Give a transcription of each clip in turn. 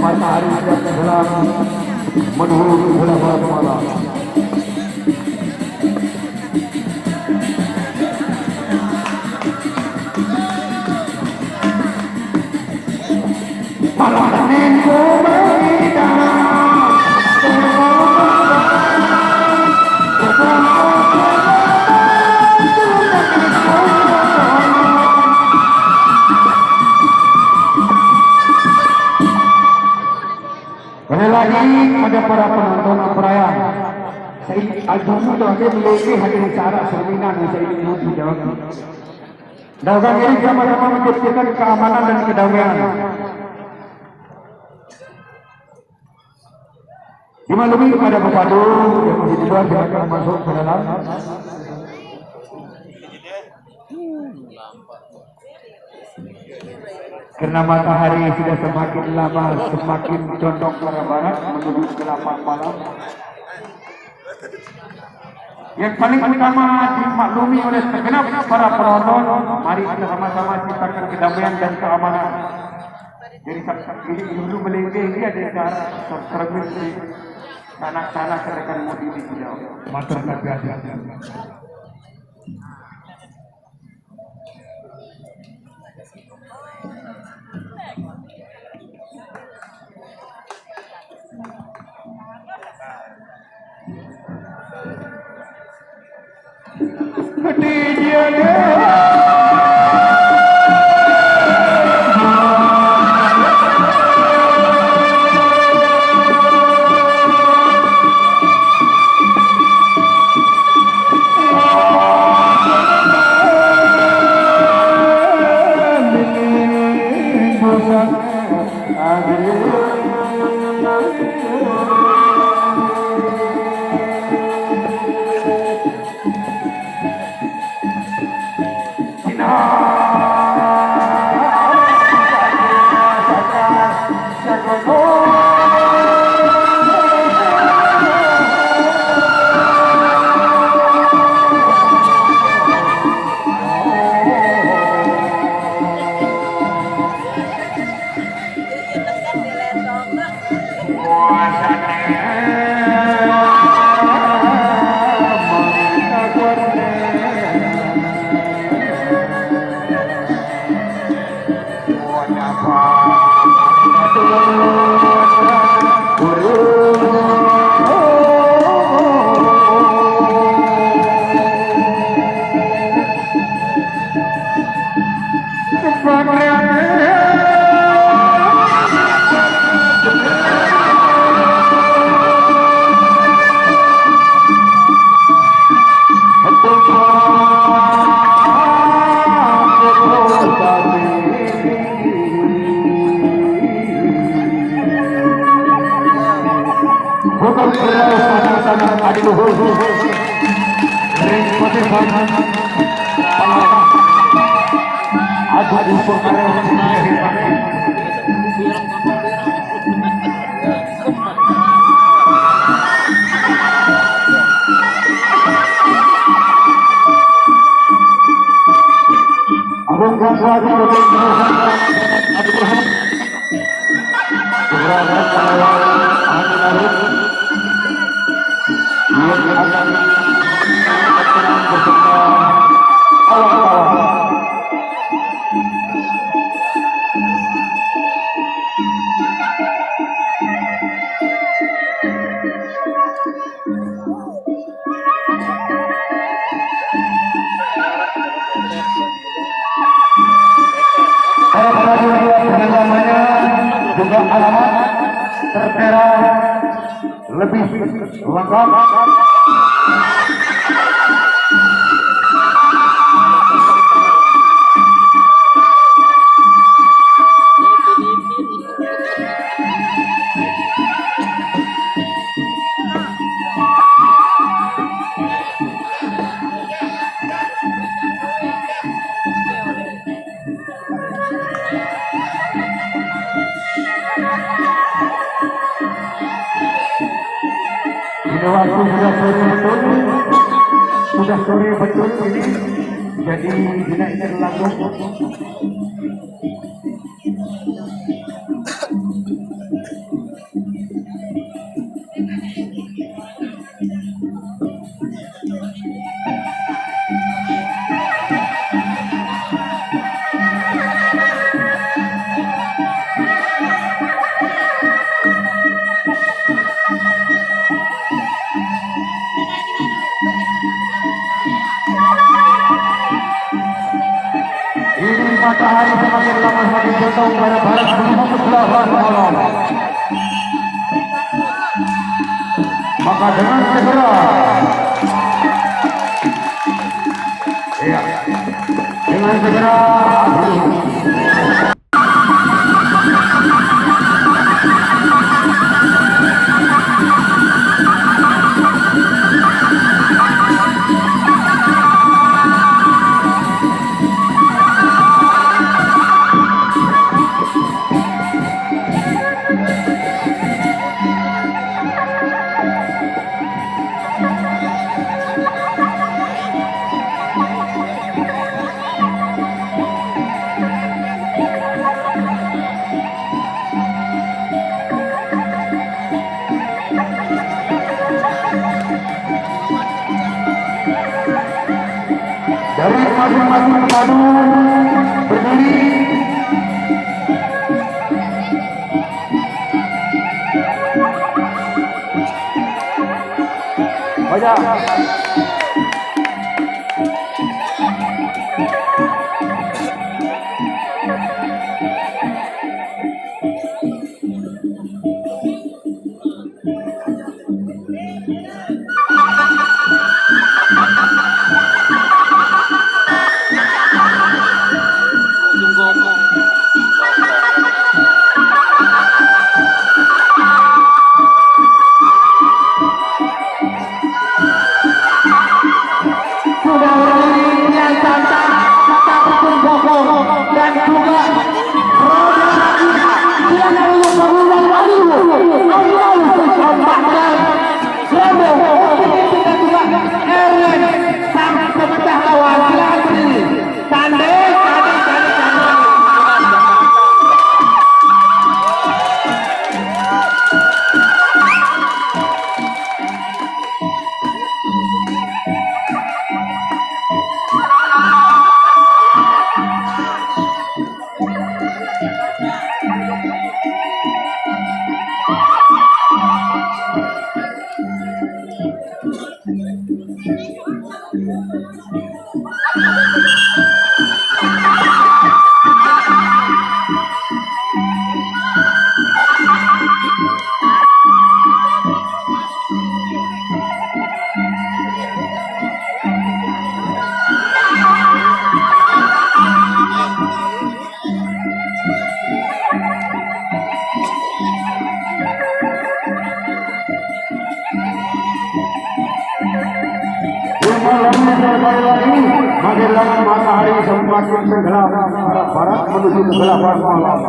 matahari sudah tenggelam menuju bulan malam. Malam Senin ku berhidang. Sekali lagi pada para penonton perayaan, saya Al-Jum'ah terakhir memiliki hadir acara seminar yang saya ingin menjawab. Dalam ini sama-sama menciptakan keamanan dan kedamaian. Dimaklumi kepada Bupadu yang masih di luar silakan masuk ke dalam. Karena matahari sudah semakin lama semakin condong ke arah barat menuju ke 8 malam. Yang paling utama dimaklumi oleh segenap para penonton, mari kita sama-sama ciptakan kedamaian dan keamanan. Jadi ini dulu melengge ini ada cara tersermin tanah-tanah kerekan mudi di beliau. Matur biasa. Alamat tertera lebih lengkap. Waktu sudah sore betul ini, jadi dinaikkan langsung. maka dengan segera ya, dengan segera dari masing-masing padu berdiri. Banyak. Menjelang matahari semakin tenggelam arah barat menuju kegelapan malam.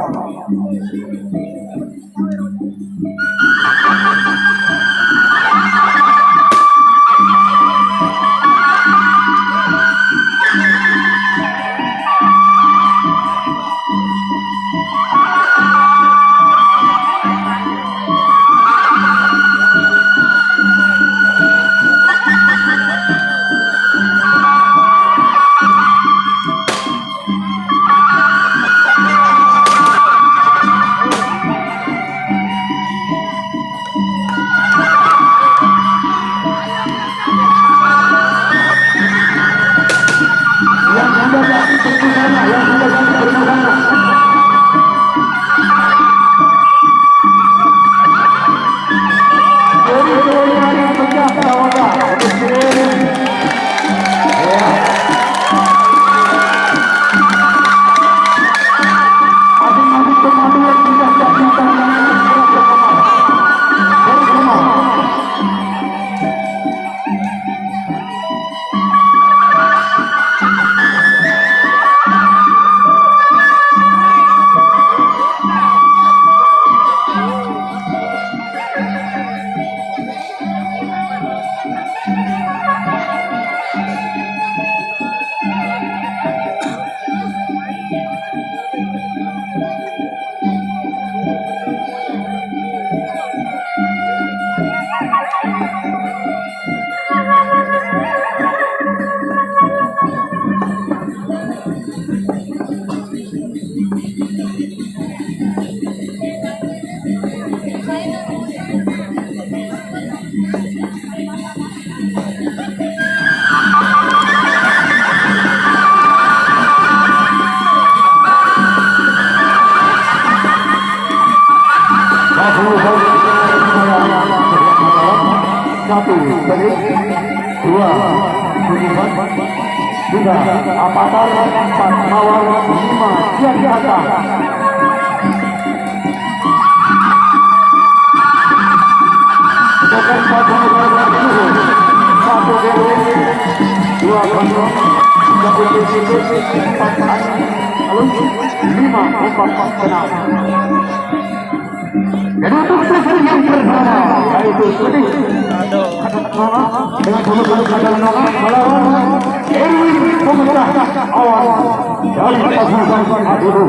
satu balik dua tiga Avatar 4 Mawar 5 siap di atas. Satu dua kosong empat lalu 5 tenang. Dan untuk sesi yang pertama yaitu sedih dengan bulu-bulu kadang melawan Erwin Pemuda awal dari pasukan Aduh.